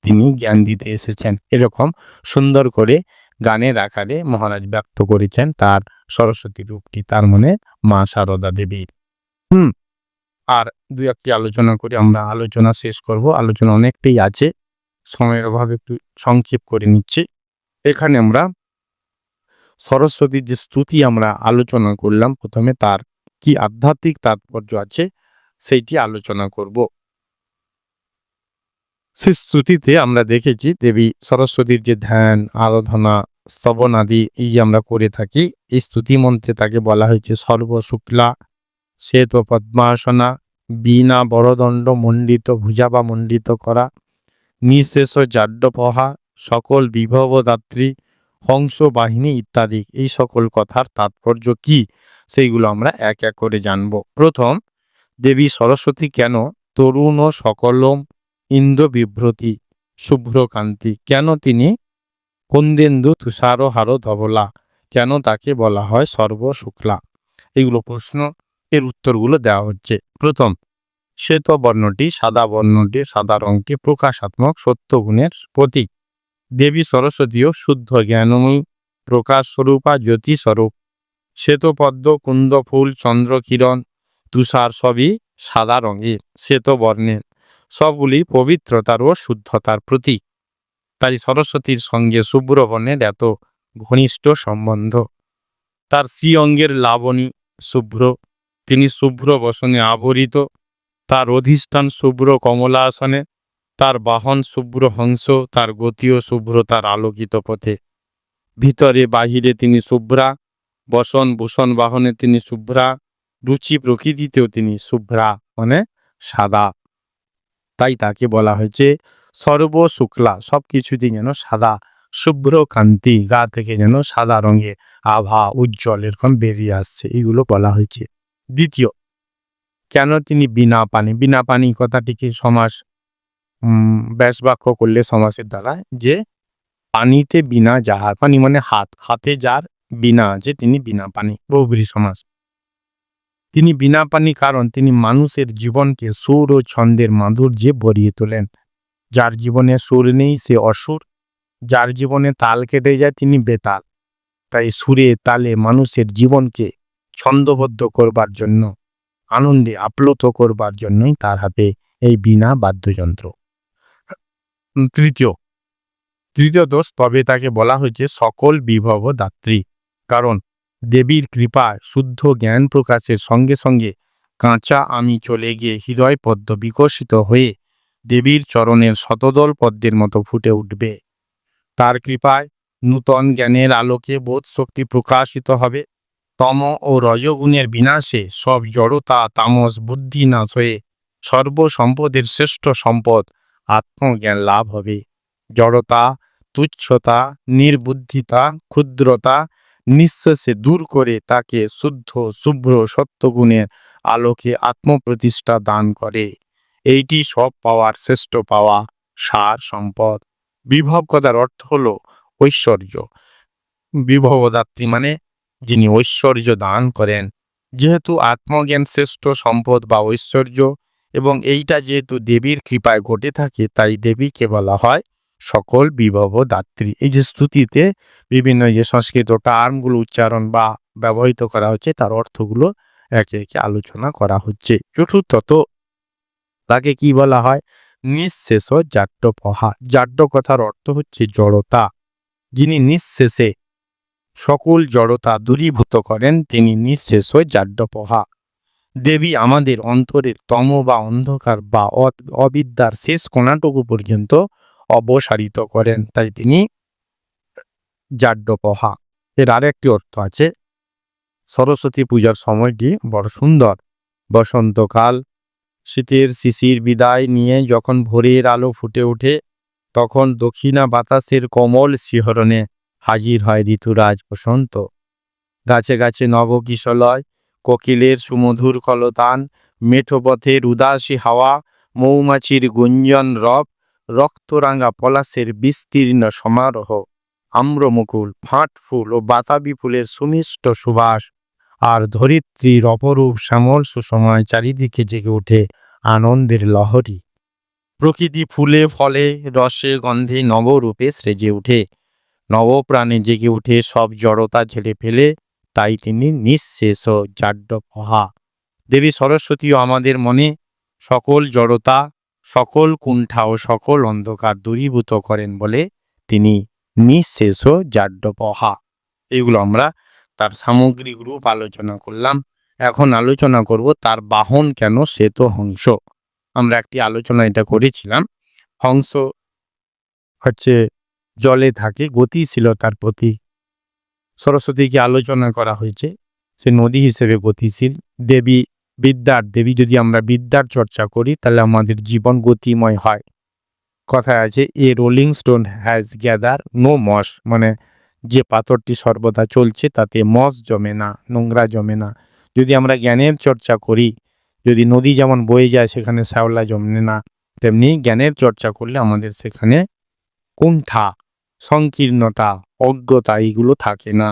তিনি জ্ঞান দিতে এসেছেন। এরকম সুন্দর করে গানের আকারে মহারাজ ব্যক্ত করেছেন তার সরস্বতী রূপটি, তার মানে মা সারদা দেবীর। আর দুই একটি আলোচনা করে আমরা আলোচনা শেষ করব। আলোচনা অনেকটাই আছে, সময়ের অভাবে একটু সংক্ষেপ করে নিচ্ছি। এখানে আমরা সরস্বতীর যে স্তুতি আমরা আলোচনা করলাম প্রথমে, তার কি আধ্যাত্মিক তাৎপর্য আছে সেইটি আলোচনা করব। সেই স্তুতিতে আমরা দেখেছি দেবী সরস্বতীর যে ধ্যান, আরাধনা, স্তবন আদি এই যে আমরা করে থাকি, এই স্তুতি মন্ত্রে তাকে বলা হয়েছে সর্বশুক্লা শ্বেত পদ্মাসনা বীণা বরদণ্ড মণ্ডিত ভুজা বা মণ্ডিত করা নিঃশেষ জাড্যপহা সকল বিভবদাত্রী হংস বাহিনী ইত্যাদি। এই সকল কথার তাৎপর্য কি সেইগুলো আমরা এক এক করে জানব। প্রথম, দেবী সরস্বতী কেন তরুণ ও সকলম ইন্দ্র বিভ্রতি শুভ্রকান্তি? কেন তিনি কুন্দেন্দু তুষারহার ধবলা? কেন তাকে বলা হয় সর্বশুক্লা? এগুলো প্রশ্ন, এর উত্তরগুলো দেওয়া হচ্ছে। প্রথম, শ্বেত বর্ণটি সাদা বর্ণটি সাদা রঙটি প্রকাশাত্মক সত্য গুণের প্রতীক। দেবী সরস্বতীও শুদ্ধ জ্ঞানময়ী প্রকাশ স্বরূপা জ্যোতি স্বরূপ। শ্বেত পদ্ম কুন্দ ফুল চন্দ্রকিরণ তুষার সবই সাদা রঙের শ্বেত বর্ণের, সবগুলি পবিত্রতার ও শুদ্ধতার প্রতীক। তাই সরস্বতীর সঙ্গে শুভ্র বর্ণের এত ঘনিষ্ঠ সম্বন্ধ। তার শ্রী অঙ্গের লাবণী শুভ্র, তিনি শুভ্র বসনে আবরিত, তার অধিষ্ঠান শুভ্র কমলাসনে, তার বাহন শুভ্র হংস, তার গতিও শুভ্র তার আলোকিত পথে। ভিতরে বাহিরে তিনি শুভ্রা, বসন ভূষণ বাহনে তিনি শুভ্রা, রুচি প্রকৃতিতেও তিনি শুভ্রা মানে সাদা। তাই তাকে বলা হয়েছে সর্বশুক্লা, সব কিছুতেই যেন সাদা, শুভ্র কান্তি, গা থেকে যেন সাদা রঙের আভা উজ্জ্বল এরকম বেরিয়ে আসছে, এগুলো বলা হয়েছে। দ্বিতীয়, কেন তিনি বিনা পানি? বিনা পানি কথাটিকে সমাস ব্যাসবাক্য করলে সমাসের দ্বারা যে পানিতে বিনা যাহার, পানি মানে হাত, হাতে যার বিনা আছে তিনি বিনা পানি, বহুব্রীহি সমাস। তিনি বিনা পানি কারণ তিনি মানুষের জীবনকে সুর ও ছন্দের মাধুর্যে ভরিয়ে তোলেন। যার জীবনে সুর নেই সে অসুর, যার জীবনে তাল কেটে যায় তিনি বেতাল। তাই সুরে তালে মানুষের জীবনকে ছন্দবদ্ধ করবার জন্য, আনন্দে আপ্লুত করবার জন্যই তার হাতে এই বীণা বাদ্যযন্ত্র। তৃতীয়ত, তবে তাকে বলা হয়েছে সকল বিভব দাত্রী, কারণ দেবীর কৃপায় শুদ্ধ জ্ঞান প্রকাশের সঙ্গে সঙ্গে কাঁচা আমি চলে গিয়ে হৃদয় পদ্ম বিকশিত হয়ে দেবীর চরণের শতদল পদ্মের মতো ফুটে উঠবে। তার কৃপায় নূতন জ্ঞানের আলোকে বোধ শক্তি প্রকাশিত হবে। তম ও রজগুণের বিনাশে সব জড়তা তামস বুদ্ধি নাশ হয়ে সর্বসম্পদের শ্রেষ্ঠ সম্পদ আত্মজ্ঞান লাভ হবে। জড়তা, তুচ্ছতা, নির্বুদ্ধিতা, ক্ষুদ্রতা নিঃশেষে দূর করে তাকে শুদ্ধ শুভ্র সত্যগুণের আলোকে আত্মপ্রতিষ্ঠা দান করে। এইটি সব পাওয়ার শ্রেষ্ঠ পাওয়া, সার সম্পদ। বিভব কথার অর্থ হলো ঐশ্বর্য। বিভবদাত্রী মানে যিনি ঐশ্বর্য দান করেন। যেহেতু আত্মজ্ঞান শ্রেষ্ঠ সম্পদ বা ঐশ্বর্য, এবং এইটা যেহেতু দেবীর কৃপায় ঘটে থাকে, তাই দেবীকে বলা হয় সকল বিভবদাত্রী। এই যে স্তুতিতে বিভিন্ন যে সংস্কৃত টার্মগুলো উচ্চারণ বা ব্যবহৃত করা হচ্ছে তার অর্থগুলো একে একে আলোচনা করা হচ্ছে। চতুর্থত, তাকে কি বলা হয়? নিঃশেষ জাড্যপহা। জাড্য কথার অর্থ হচ্ছে জড়তা। যিনি নিঃশেষে সকল জড়তা দূরীভূত করেন তিনি নিঃশেষ জাড্যপহা। দেবী আমাদের অন্তরের তম বা অন্ধকার বা অবিদ্যার শেষ কোণাটুকু পর্যন্ত অপসারিত করেন, তাই তিনি জাড্যপহা। এর আরেকটি অর্থ আছে, সরস্বতী পূজার সময়টি বড় সুন্দর। বসন্তকাল, শীতের শিশির বিদায় নিয়ে যখন ভোরের আলো ফুটে ওঠে, তখন দক্ষিণা বাতাসের কোমল শিহরণে হাজির হয় ঋতুরাজ বসন্ত। গাছে গাছে নবকিশলয়, কোকিলের সুমধুর কলতান, মেঠো পথের উদাসী হাওয়া, মৌমাছির গুঞ্জন রব, রক্তরাঙা পলাশের বিস্তীর্ণ সমারোহ, আম্রমুকুল, ফাঁট ফুল ও বাতাবি ফুলের সুমিষ্ট সুবাস, আর ধরিত্রীর অপরূপ শ্যামল সুসময় চারিদিকে জেগে ওঠে আনন্দের লহরী। প্রকৃতি ফুলে ফলে রসে গন্ধে নবরূপে সেজে ওঠে, নবপ্রাণে জেগে উঠে সব জড়তা ঝেড়ে ফেলে, তাই তিনি নিঃশেষ জাড্যপহা। দেবী সরস্বতীও আমাদের মনে সকল জড়তা, সকল কুণ্ঠা ও সকল অন্ধকার দূরীভূত করেন বলে তিনি নিঃশেষ জাড্যপহা। এইগুলো আমরা তার সামগ্রিক রূপ আলোচনা করলাম। এখন আলোচনা করব তার বাহন কেন, সে তো হংস। আমরা একটি আলোচনা এটা করেছিলাম। হংস হচ্ছে জলে থাকে, গতিশীলতার প্রতি সরস্বতীকে আলোচনা করা হয়েছে, সে নদী হিসেবে গতিশীল। দেবী বিদ্যার দেবী, যদি আমরা বিদ্যার চর্চা করি তাহলে আমাদের জীবন গতিময় হয়। কথায় আছে a rolling stone has gather no moss, মানে যে পাথরটি সর্বদা চলছে তাতে মস জমে না, নোংরা জমে না। যদি আমরা জ্ঞানের চর্চা করি, যদি নদী যেমন বয়ে যায় সেখানে শ্যাওলা জমে না, তেমনি জ্ঞানের চর্চা করলে আমাদের সেখানে কুণ্ঠা, সংকীর্ণতা, অজ্ঞতা এইগুলো থাকে না।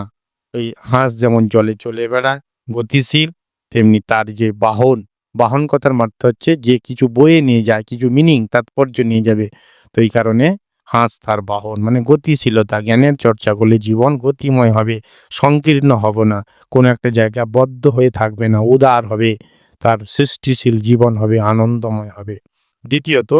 ওই হাঁস যেমন জলে চলে বেড়ায় গতিশীল, তেমনি তার যে বাহন, বাহন কথার মাত্রা হচ্ছে যে কিছু বয়ে নিয়ে যায়, কিছু মিনিং তাৎপর্য নিয়ে যাবে। তো এই কারণে হাঁস তার বাহন, মানে গতিশীলতা। জ্ঞানের চর্চা করলে জীবন গতিময় হবে, সংকীর্ণ হবে না, কোনো একটা জায়গা বদ্ধ হয়ে থাকবে না, উদার হবে, তার সৃষ্টিশীল জীবন হবে, আনন্দময় হবে। দ্বিতীয়ত,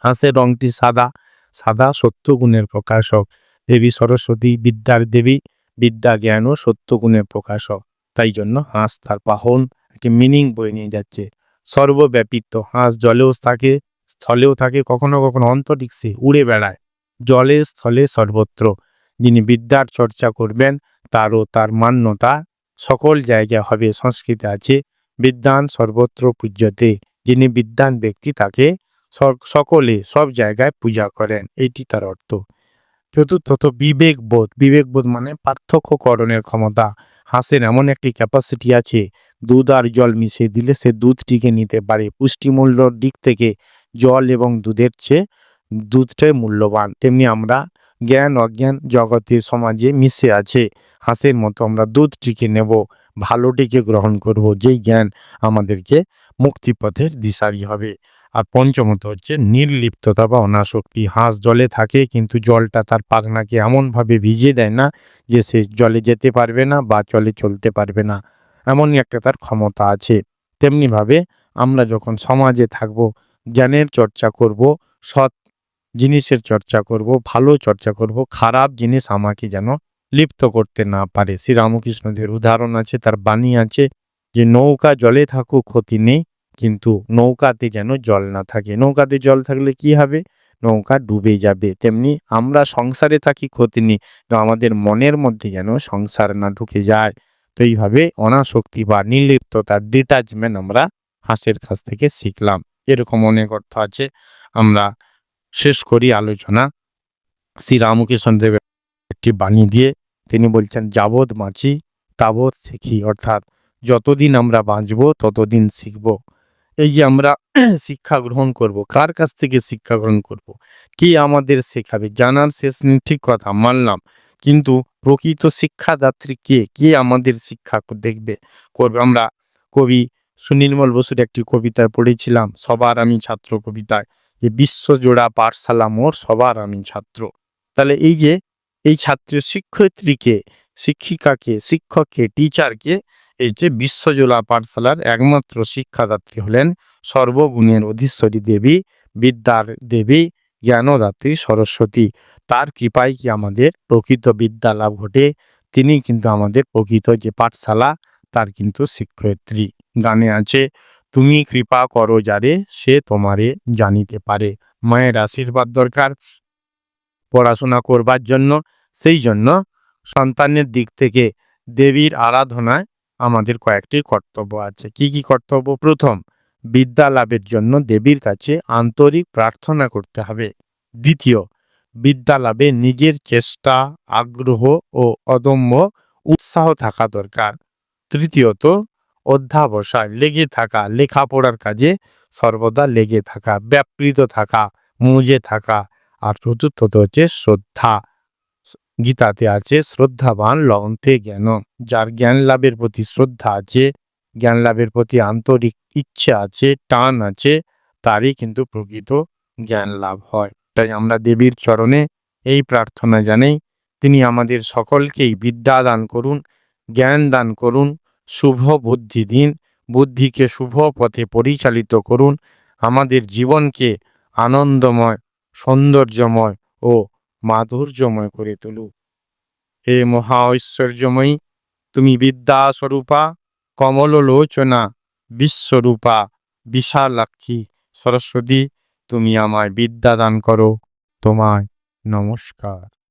হাঁসের রংটি সাদা, সাদা সত্যগুণের প্রকাশক। দেবী সরস্বতী বিদ্যার দেবী, বিদ্যা জ্ঞান ও সত্যগুণের প্রকাশক। তাই জন্য হাঁস তার বাহন, একটি মিনিং বয়ে নিয়ে যাচ্ছে। সর্বব্যাপিত, হাঁস জলেও থাকে, স্থলেও থাকে, কখনো কখনো অন্তরিক্ষে উড়ে বেড়ায়। জলে স্থলে সর্বত্র। যিনি বিদ্যার চর্চা করবেন তারও তার মান্যতা সকল জায়গায় হবে। সংস্কৃতে আছে বিদ্যান সর্বত্র পূজ্যতে। যিনি বিদ্যান ব্যক্তি তাকে সকলে সব জায়গায় পূজা করেন, এইটি তার অর্থ। চতুর্থত বিবেকবোধ। বিবেকবোধ মানে পার্থক্যকরণের ক্ষমতা। হাঁসের এমন একটি ক্যাপাসিটি আছে, দুধ আর জল মিশিয়ে দিলে সে দুধটিকে নিতে পারে। পুষ্টিমূল্যর দিক থেকে জল এবং দুধের চেয়ে দুধটাই মূল্যবান। তেমনি আমরা জ্ঞান অজ্ঞান জগতে সমাজে মিশে আছে, হাঁসের মতো আমরা দুধটিকে নেব, ভালোটিকে গ্রহণ করব, যেই জ্ঞান আমাদেরকে মুক্তিপথের দিশারি হবে। আর পঞ্চমত হচ্ছে নির্লিপ্ততা বা অনাসক্তি। হাঁস জলে থাকে কিন্তু জলটা তার পাখনাকে এমনভাবে ভিজিয়ে দেয় না যে সে জলে যেতে পারবে না বা জলে চলতে পারবে না, এমনই একটা তার ক্ষমতা আছে। তেমনিভাবে আমরা যখন সমাজে থাকব, জ্ঞানের চর্চা করব, সৎ জিনিসের চর্চা করব, ভালো চর্চা করব, খারাপ জিনিস আমাকে যেন লিপ্ত করতে না পারে। শ্রীরামকৃষ্ণদেব উদাহরণ আছে, তার বাণী আছে যে নৌকা জলে থাকুক ক্ষতি নেই, কিন্তু নৌকাতে যেন জল না থাকে। নৌকাতে জল থাকলে কি হবে? নৌকা ডুবে যাবে। তেমনি আমরা সংসারে থাকি ক্ষতি নেই, তো আমাদের মনের মধ্যে যেন সংসার না ঢুকে যায়। তো এইভাবে অনাসক্তি বা নির্লিপ্ততা, ডিটাচমেন্ট আমরা হাঁসের কাছ থেকে শিখলাম। এরকম অনেক অর্থ আছে। আমরা শেষ করি আলোচনা শ্রীরামকৃষ্ণদেবের একটি বাণী দিয়ে। তিনি বলছেন যাবৎ বাঁচি তাবৎ শিখি, অর্থাৎ যতদিন আমরা বাঁচব ততদিন শিখব। এই যে আমরা শিক্ষা গ্রহণ করব, কার কাছ থেকে শিক্ষা গ্রহণ করব? কে আমাদের শেখাবে? জানার শেষ নেই, ঠিক কথা মানলাম, কিন্তু প্রকৃত শিক্ষাদাত্রী কে? কে আমাদের শিক্ষা দেখবে, করবে? আমরা কবি সুনীলমল বসুর একটি কবিতায় পড়েছিলাম, সবার আমি ছাত্র কবিতায়, যে বিশ্বজোড়া পাঠশালা মোর সবার আমি ছাত্র। তাহলে এই যে এই ছাত্রের শিক্ষয়িত্রীকে, শিক্ষিকাকে, শিক্ষককে, টিচারকে, এই যে বিশ্বজোড়া পাঠশালার একমাত্র শিক্ষাদাত্রী হলেন সর্বগুণের অধীশ্বরী দেবী, বিদ্যার দেবী, জ্ঞানদাত্রী সরস্বতী। তার কৃপায় কি আমাদের প্রকৃত বিদ্যা লাভ ঘটে। তিনি কিন্তু আমাদের প্রকৃত যে পাঠশালা তার কিন্তু শিক্ষয়িত্রী। গানে আছে তুমি কৃপা করো যারে সে তোমারে জানিতে পারে। মায়ের আশীর্বাদ দরকার পড়াশোনা করবার জন্য। সেই জন্য সন্তানের দিক থেকে দেবীর আরাধনায় আমাদের কয়েকটি কর্তব্য আছে। কি কি কর্তব্য? প্রথম, বিদ্যা লাভের জন্য দেবীর কাছে আন্তরিক প্রার্থনা করতে হবে। দ্বিতীয়, বিদ্যা লাভে নিজের চেষ্টা, আগ্রহ ও অদম্য উৎসাহ থাকা দরকার। তৃতীয়ত, অধ্যাবসায় লেগে থাকা, লেখাপড়ার কাজে সর্বদা লেগে থাকা, ব্যাপৃত থাকা, মজে থাকা। আর চতুর্থত হচ্ছে শ্রদ্ধা। গীতাতে আছে শ্রদ্ধাবান লভন্তে জ্ঞান। যার জ্ঞান লাভের প্রতি শ্রদ্ধা আছে, জ্ঞান লাভের প্রতি আন্তরিক ইচ্ছা আছে, টান আছে, তারই কিন্তু প্রকৃত জ্ঞান লাভ হয়। তাই আমরা দেবীর চরণে এই প্রার্থনা জানাই, তিনি আমাদের সকলকেই বিদ্যা দান করুন, জ্ঞান দান করুন, শুভ বুদ্ধি দিন, বুদ্ধিকে শুভ পথে পরিচালিত করুন, আমাদের জীবনকে আনন্দময়, সৌন্দর্যময় ও মাধুর্যময় করে তুলুক। হে মহা ঐশ্বর্যময়ী, তুমি বিদ্যা স্বরূপা, কমললোচনা, বিশ্বরূপা, বিশালাক্ষী সরস্বতী, তুমি আমায় বিদ্যা দান করো। তোমায় নমস্কার।